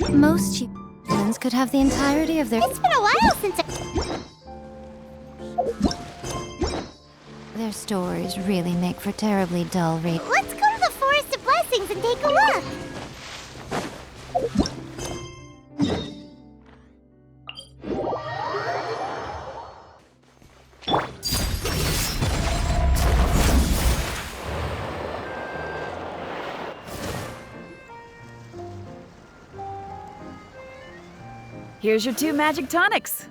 Most humans could have the entirety of their... It's been a while since Their stories really make for terribly dull reading. Let's go to the Forest of Blessings and take a look. Here's your 2 magic tonics.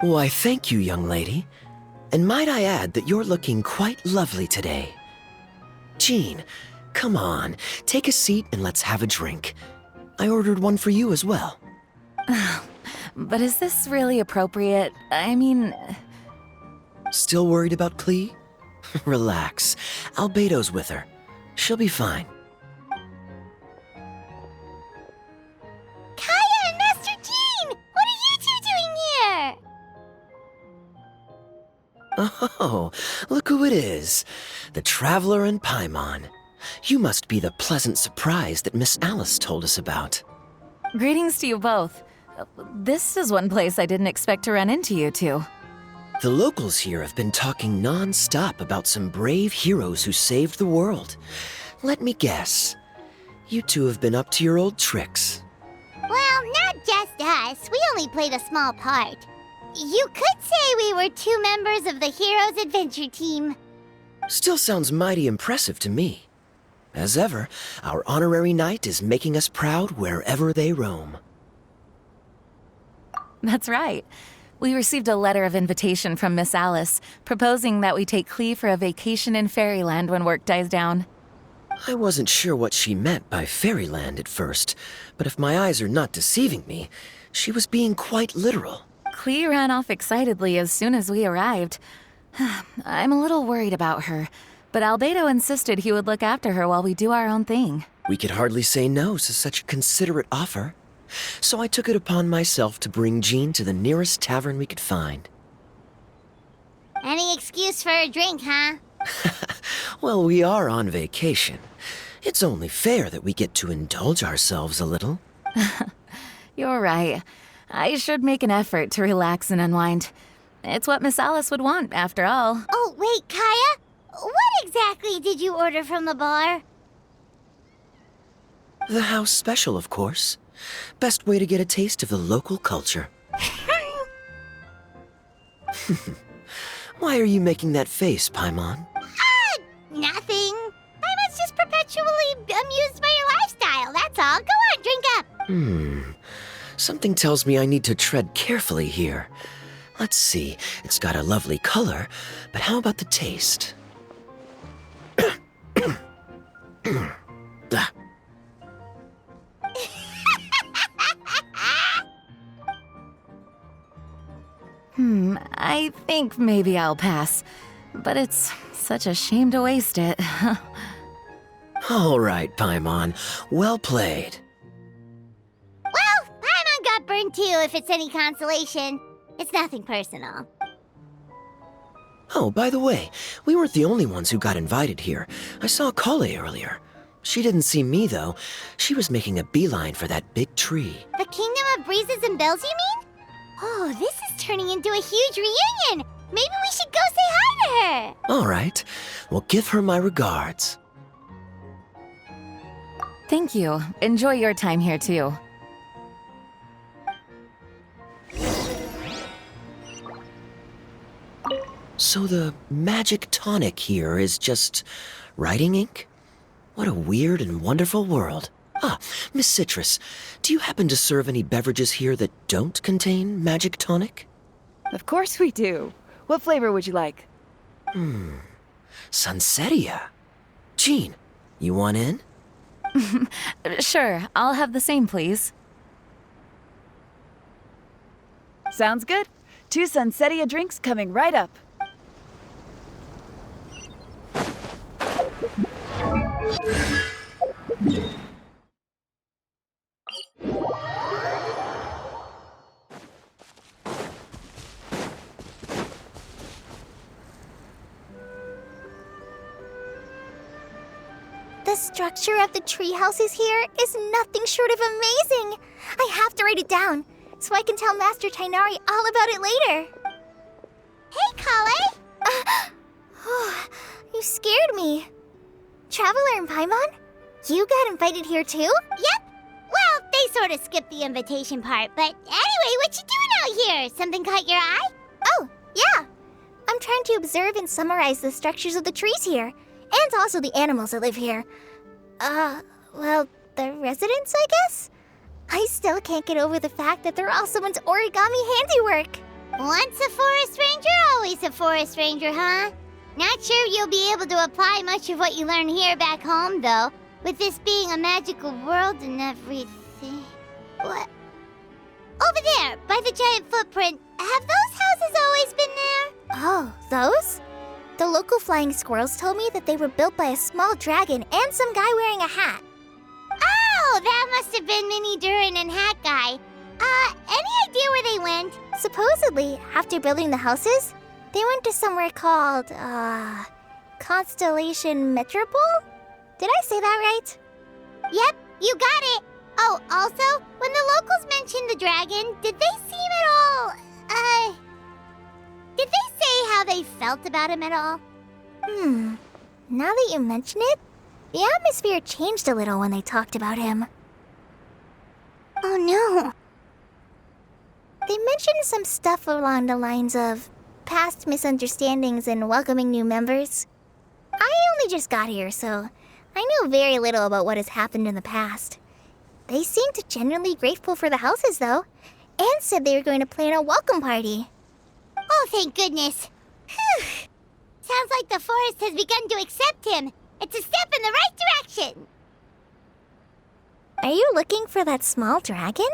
Why, thank you, young lady. And might I add that you're looking quite lovely today. Jean, come on, take a seat and let's have a drink. I ordered one for you as well. But is this really appropriate? I mean... Still worried about Clee? Relax. Albedo's with her. She'll be fine. Kaya and Master Jean! What are you two doing here? Oh, look who it is. The Traveler and Paimon. You must be the pleasant surprise that Miss Alice told us about. Greetings to you both. This is one place I didn't expect to run into you two. The locals here have been talking non-stop about some brave heroes who saved the world. Let me guess. You two have been up to your old tricks. Well, not just us. We only played a small part. You could say we were 2 members of the Heroes Adventure Team. Still sounds mighty impressive to me. As ever, our honorary knight is making us proud wherever they roam. That's right. We received a letter of invitation from Miss Alice, proposing that we take Clee for a vacation in Fairyland when work dies down. I wasn't sure what she meant by Fairyland at first, but if my eyes are not deceiving me, she was being quite literal. Clee ran off excitedly as soon as we arrived. I'm a little worried about her, but Albedo insisted he would look after her while we do our own thing. We could hardly say no to such a considerate offer, so I took it upon myself to bring Jean to the nearest tavern we could find. Any excuse for a drink, huh? Well, we are on vacation. It's only fair that we get to indulge ourselves a little. You're right. I should make an effort to relax and unwind. It's what Miss Alice would want, after all. Oh, wait, Kaya? What exactly did you order from the bar? The house special, of course. Best way to get a taste of the local culture. Why are you making that face, Paimon? Nothing. I'm just perpetually amused by your lifestyle, that's all. Go on, drink up. Something tells me I need to tread carefully here. Let's see, it's got a lovely color, but how about the taste? Ah. I think maybe I'll pass. But it's such a shame to waste it. All right, Paimon. Well played. Well, Paimon got burned too, if it's any consolation. It's nothing personal. Oh, by the way, we weren't the only ones who got invited here. I saw Kale earlier. She didn't see me, though. She was making a beeline for that big tree. The Kingdom of Breezes and Bells, you mean? Oh, this is turning into a huge reunion. Maybe we should go say hi to her. All right. Well, give her my regards. Thank you. Enjoy your time here, too. So the magic tonic here is just writing ink? What a weird and wonderful world. Ah, Miss Citrus, do you happen to serve any beverages here that don't contain magic tonic? Of course we do. What flavor would you like? Sunsetia. Jean, you want in? Sure, I'll have the same, please. Sounds good. 2 Sunsetia drinks coming right up. The The structure of the tree houses here is nothing short of amazing. I have to write it down so I can tell Master Tainari all about it later. Hey, Kale! You scared me. Traveler and Paimon? You got invited here too? Yep. Well, they sort of skipped the invitation part, but anyway, what you doing out here? Something caught your eye? Oh, yeah. I'm trying to observe and summarize the structures of the trees here, and also the animals that live here. Well, the residents, I guess? I still can't get over the fact that they're all someone's origami handiwork. Once a forest ranger, always a forest ranger, huh? Not sure you'll be able to apply much of what you learn here back home, though, with this being a magical world and everything. What? Over there, by the giant footprint, have those houses always been there? Oh, those? The local flying squirrels told me that they were built by a small dragon and some guy wearing a hat. Oh, that must have been Minnie Durin and Hat Guy. Any idea where they went? Supposedly, after building the houses, they went to somewhere called, Constellation Metropole? Did I say that right? Yep, you got it. Oh, also, when the locals mentioned the dragon, did they seem at all, did they say how they felt about him at all? Now that you mention it, the atmosphere changed a little when they talked about him. Oh no. They mentioned some stuff along the lines of past misunderstandings and welcoming new members. I only just got here, so I know very little about what has happened in the past. They seemed genuinely grateful for the houses, though, and said they were going to plan a welcome party. Oh, thank goodness. Whew. Sounds like the forest has begun to accept him. It's a step in the right direction. Are you looking for that small dragon?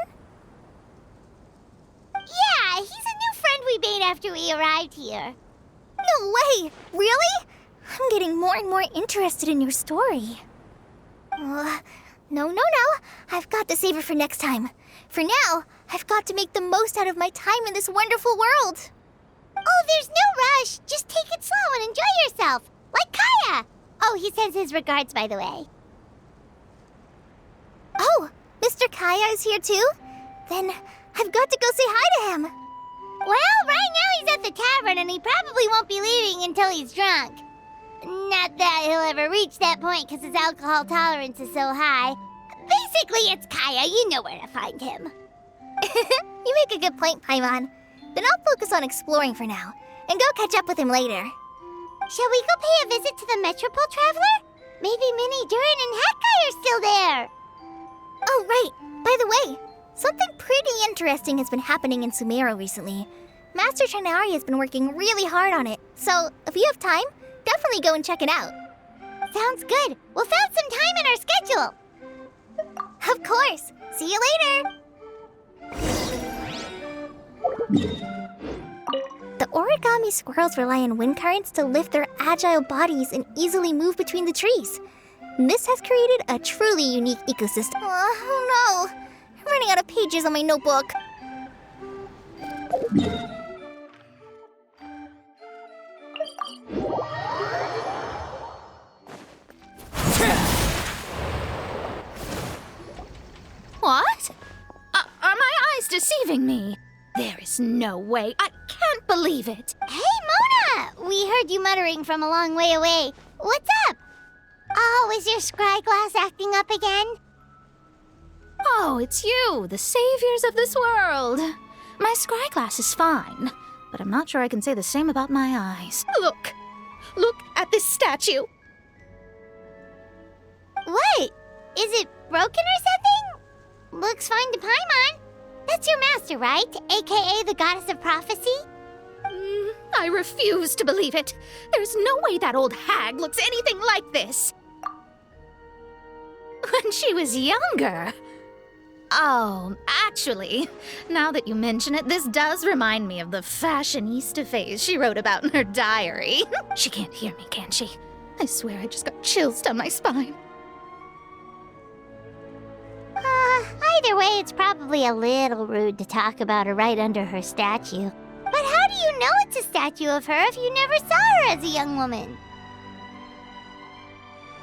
Yeah, he's a new friend we made after we arrived here. No way! Really? I'm getting more and more interested in your story. No. I've got to save it for next time. For now, I've got to make the most out of my time in this wonderful world. Oh, there's no rush. Just take it slow and enjoy yourself. Like Kaya. Oh, he sends his regards, by the way. Oh, Mr. Kaya is here too? Then I've got to go say hi to him. Well, right now he's at the tavern and he probably won't be leaving until he's drunk. Not that he'll ever reach that point because his alcohol tolerance is so high. Basically, it's Kaya. You know where to find him. You make a good point, Paimon. Then I'll focus on exploring for now and go catch up with him later. Shall we go pay a visit to the Metropole Traveler? Maybe Minnie, Durin, and Hat Guy are still there. Oh, right. By the way, something pretty interesting has been happening in Sumeru recently. Master Tainari has been working really hard on it, so if you have time, definitely go and check it out. Sounds good. We'll find some time in our schedule. Of course. See you later. The origami squirrels rely on wind currents to lift their agile bodies and easily move between the trees. This has created a truly unique ecosystem. Oh no! I'm running out of pages on my notebook. What? Are my eyes deceiving me? There is no way. I can't believe it. Hey, Mona! We heard you muttering from a long way away. What's up? Oh, is your scry glass acting up again? Oh, it's you, the saviors of this world. My scry glass is fine, but I'm not sure I can say the same about my eyes. Look at this statue. What? Is it broken or something? Looks fine to Paimon. That's your master, right? AKA the goddess of prophecy? I refuse to believe it. There's no way that old hag looks anything like this. When she was younger. Oh, actually, now that you mention it, this does remind me of the fashionista phase she wrote about in her diary. She can't hear me, can she? I swear I just got chills down my spine. Either way, it's probably a little rude to talk about her right under her statue. But how do you know it's a statue of her if you never saw her as a young woman?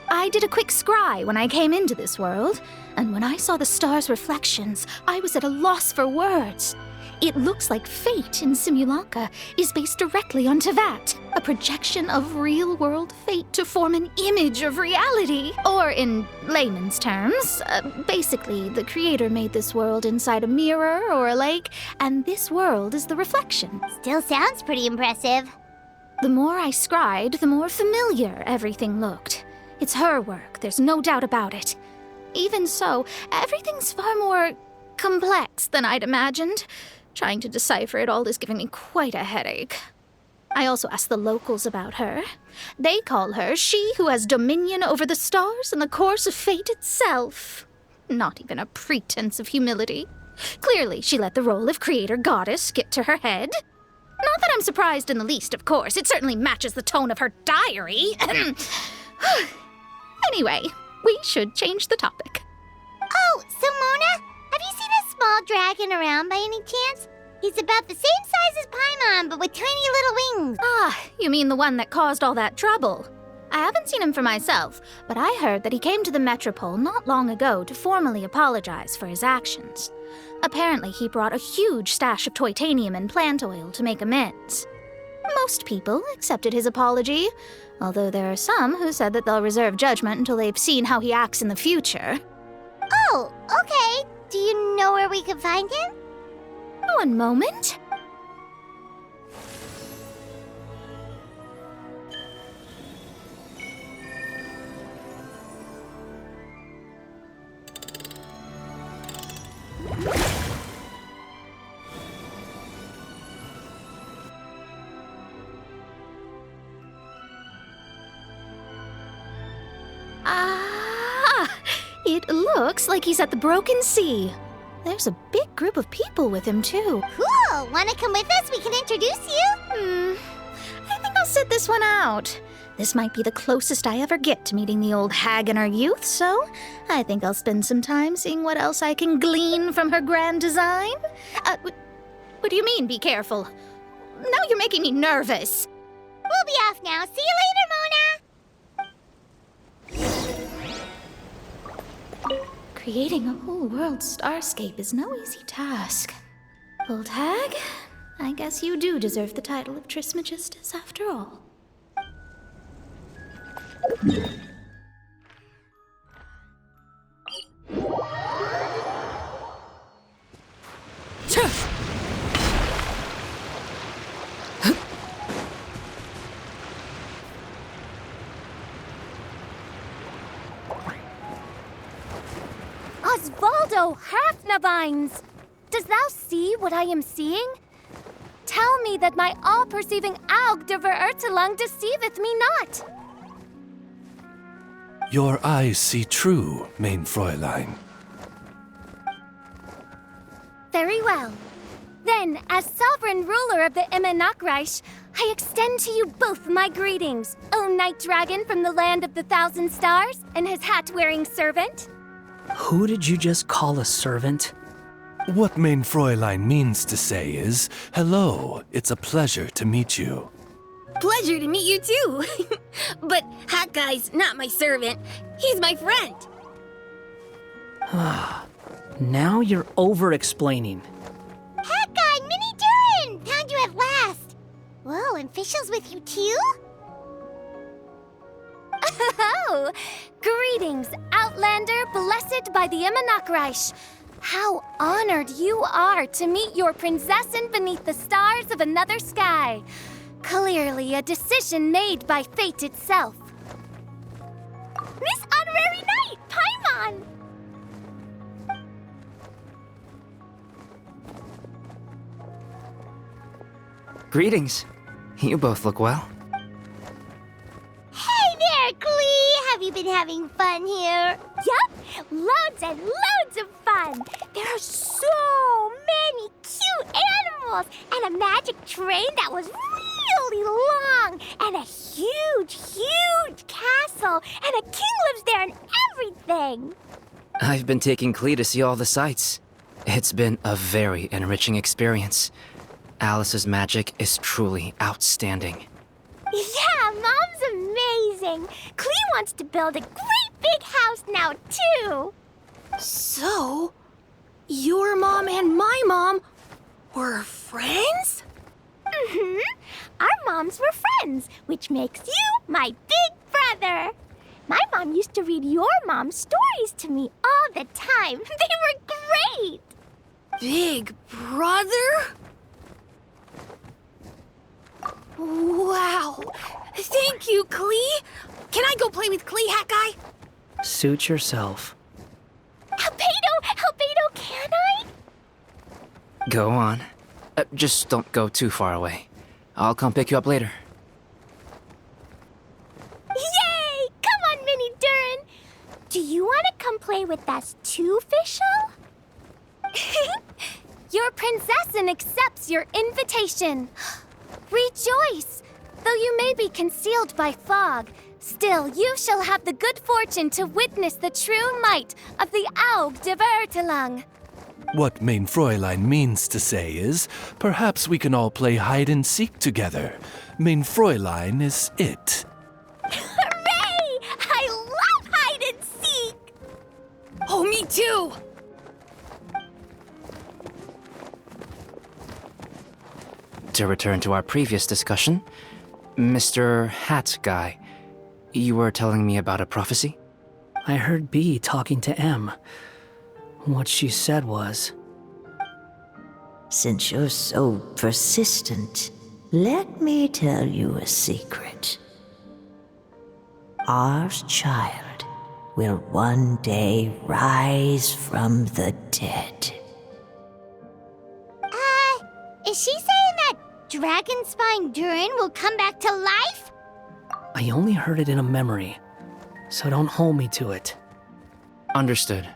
I did a quick scry when I came into this world, and when I saw the stars' reflections, I was at a loss for words. It looks like fate in Simulanka is based directly on Tevat, a projection of real-world fate to form an image of reality. Or in layman's terms, basically the creator made this world inside a mirror or a lake, and this world is the reflection. Still sounds pretty impressive. The more I scried, the more familiar everything looked. It's her work, there's no doubt about it. Even so, everything's far more complex than I'd imagined. Trying to decipher it all is giving me quite a headache. I also asked the locals about her. They call her she who has dominion over the stars and the course of fate itself. Not even a pretense of humility. Clearly, she let the role of creator goddess get to her head. Not that I'm surprised in the least, of course. It certainly matches the tone of her diary. Anyway, we should change the topic. Oh, so Mona, have you seen a small dragon around by any chance? He's about the same size as Paimon, but with tiny little wings. Ah, you mean the one that caused all that trouble? I haven't seen him for myself, but I heard that he came to the Metropole not long ago to formally apologize for his actions. Apparently, he brought a huge stash of Toitanium and plant oil to make amends. Most people accepted his apology, although there are some who said that they'll reserve judgment until they've seen how he acts in the future. Oh, okay. Do you know where we can find him? One moment. It looks like he's at the Broken Sea. There's a big group of people with him, too. Cool. Want to come with us? We can introduce you. I think I'll sit this one out. This might be the closest I ever get to meeting the old hag in her youth, so I think I'll spend some time seeing what else I can glean from her grand design. What do you mean, be careful? Now you're making me nervous. We'll be off now. See you later, Mona. Creating a whole world starscape is no easy task. Old hag, I guess you do deserve the title of Trismegistus after all. Osvaldo Hafnavines! Does thou see what I am seeing? Tell me that my all-perceiving Aug de Verurtelung deceiveth me not. Your eyes see true, mein Fräulein. Very well. Then, as sovereign ruler of the Immenachreich, I extend to you both my greetings, O Night Dragon from the land of the Thousand Stars, and his hat-wearing servant. Who did you just call a servant? What mein Fräulein means to say is, hello, it's a pleasure to meet you. Pleasure to meet you too. But Hat Guy's not my servant. He's my friend. Now you're over-explaining. Hat Guy, Minnie Durin! Found you at last. Whoa, and Fischl's with you too? Oh, greetings, Outlander blessed by the Immenachreich. How honored you are to meet your prinzessin beneath the stars of another sky. Clearly a decision made by fate itself. Miss Honorary Knight, Paimon! Greetings. You both look well. Hey there, Klee! Have you been having fun here? Yup! Loads and loads of fun! There are so many cute animals! And a magic train that was really long! And a huge, huge castle! And a king lives there and everything! I've been taking Klee to see all the sights. It's been a very enriching experience. Alice's magic is truly outstanding. Yeah, Mom's amazing! Klee wants to build a great big house now, too! So, your mom and my mom were friends? Mm-hmm. Our moms were friends, which makes you my big brother. My mom used to read your mom's stories to me all the time. They were great! Big brother? Wow. Thank you, Klee. Can I go play with Klee, Hat Guy? Suit yourself. Albedo, can I? Go on. Just don't go too far away. I'll come pick you up later. Yay! Come on, Mini Durin. Do you want to come play with us too, Fischl? Your princessin accepts your invitation. Rejoice! Though you may be concealed by fog, still you shall have the good fortune to witness the true might of the Aug de Vertelang. What Mein Fräulein means to say is, perhaps we can all play hide and seek together. Mein Fräulein is it. Hooray! I love hide and seek! Oh, me too! To return to our previous discussion, Mr. Hat Guy, you were telling me about a prophecy? I heard B talking to M. What she said was, Since you're so persistent, let me tell you a secret. Our child will one day rise from the dead. Is she saying that Dragonspine Durin will come back to life? I only heard it in a memory, so don't hold me to it. Understood.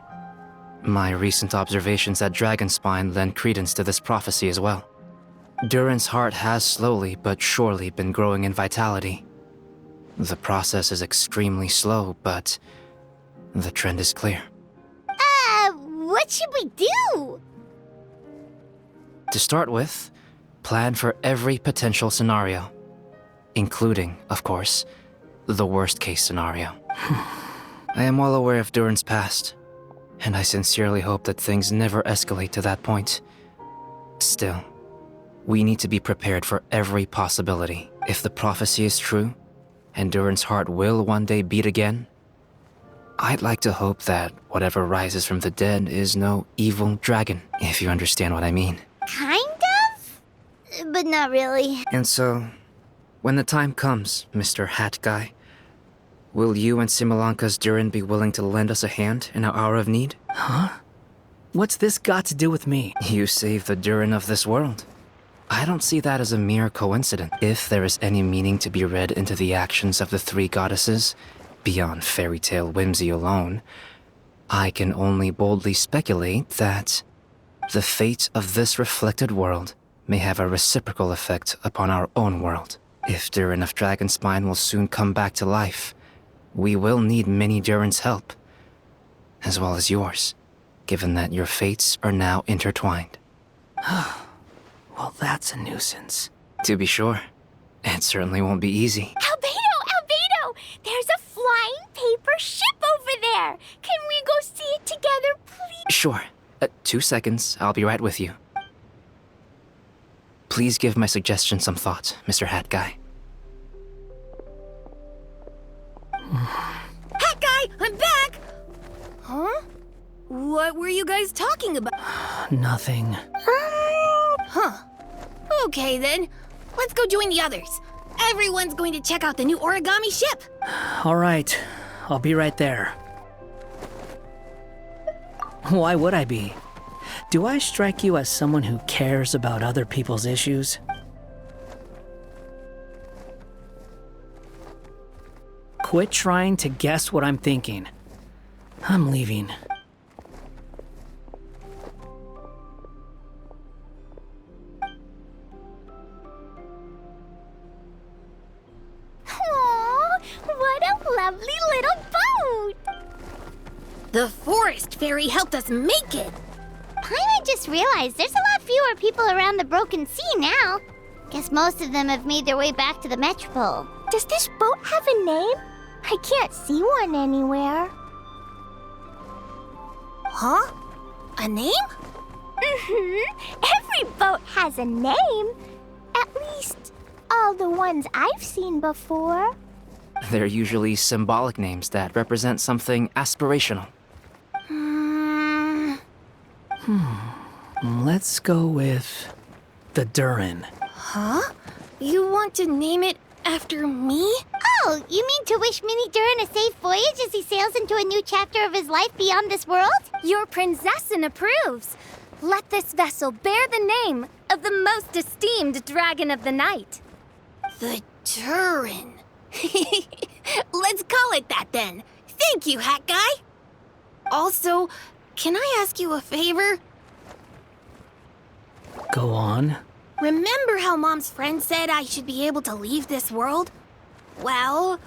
My recent observations at Dragonspine lend credence to this prophecy as well. Durin's heart has slowly but surely been growing in vitality. The process is extremely slow, but the trend is clear. What should we do? To start with, plan for every potential scenario, including, of course, the worst-case scenario. I am well aware of Durin's past, and I sincerely hope that things never escalate to that point. Still, we need to be prepared for every possibility. If the prophecy is true, and Durin's heart will one day beat again, I'd like to hope that whatever rises from the dead is no evil dragon, if you understand what I mean. Kind of? But not really. And so, when the time comes, Mr. Hat Guy, will you and Simolanka's Durin be willing to lend us a hand in our hour of need? Huh? What's this got to do with me? You saved the Durin of this world. I don't see that as a mere coincidence. If there is any meaning to be read into the actions of the three goddesses, beyond fairy tale whimsy alone, I can only boldly speculate that the fate of this reflected world may have a reciprocal effect upon our own world. If Durin of Dragonspine will soon come back to life, we will need many Durin's help, as well as yours, given that your fates are now intertwined. Well, that's a nuisance. To be sure, it certainly won't be easy. Albedo! There's a flying paper ship over there! Can we go see it together, please? Sure. 2 seconds, I'll be right with you. Please give my suggestion some thought, Mr. Hat Guy. Hat Guy, I'm back! Huh? What were you guys talking about? Nothing. Huh. Okay then, let's go join the others. Everyone's going to check out the new origami ship. All right, I'll be right there. Why would I be? Do I strike you as someone who cares about other people's issues? Quit trying to guess what I'm thinking. I'm leaving. Aww, what a lovely little boat! The forest fairy helped us make it. I just realized there's a lot fewer people around the Broken Sea now. Guess most of them have made their way back to the Metropole. Does this boat have a name? I can't see one anywhere. Huh? A name? Every boat has a name. At least, all the ones I've seen before. They're usually symbolic names that represent something aspirational. Let's go with the Durin. Huh? You want to name it after me? Oh, you mean to wish Mini Durin a safe voyage as he sails into a new chapter of his life beyond this world? Your princessin approves. Let this vessel bear the name of the most esteemed dragon of the night. The Turin. Let's call it that then. Thank you, Hat Guy. Also, can I ask you a favor? Go on. Remember how Mom's friend said I should be able to leave this world? Well,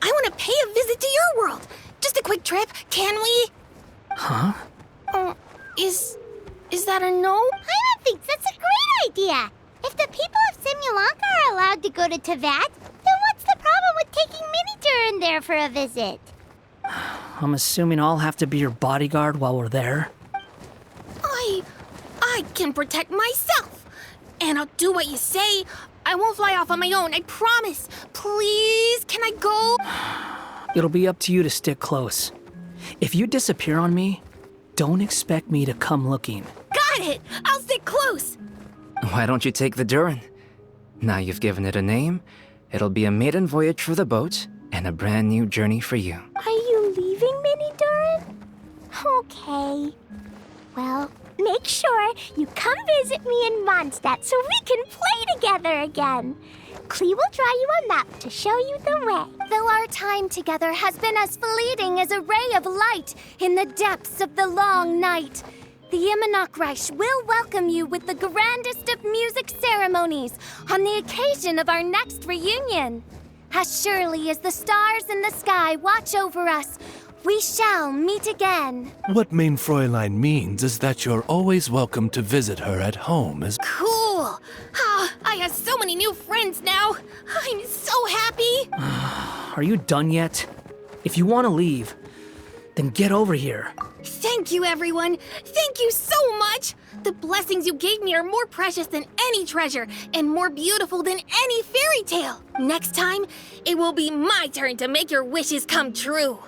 I want to pay a visit to your world. Just a quick trip, can we? Huh? Is that a no? Paimon thinks that's a great idea. If the people of Simulanka are allowed to go to Teyvat, then what's the problem with taking Mini Durin there for a visit? I'm assuming I'll have to be your bodyguard while we're there. I can protect myself. And I'll do what you say. I won't fly off on my own, I promise. Please, can I go? It'll be up to you to stick close. If you disappear on me, don't expect me to come looking. Got it! I'll stick close. Why don't you take the Durin? Now you've given it a name, it'll be a maiden voyage for the boat and a brand new journey for you. Are you leaving, Mini Durin? Okay. Well, make sure you come visit me in Mondstadt so we can play together again. Klee will draw you a map to show you the way. Though our time together has been as fleeting as a ray of light in the depths of the long night, the Immonokreich will welcome you with the grandest of music ceremonies on the occasion of our next reunion. As surely as the stars in the sky watch over us, we shall meet again. What Main Fräulein means is that you're always welcome to visit her at home as Cool. I have so many new friends now. I'm so happy. Are you done yet? If you want to leave, then get over here. Thank you, everyone. Thank you so much. The blessings you gave me are more precious than any treasure and more beautiful than any fairy tale. Next time, it will be my turn to make your wishes come true.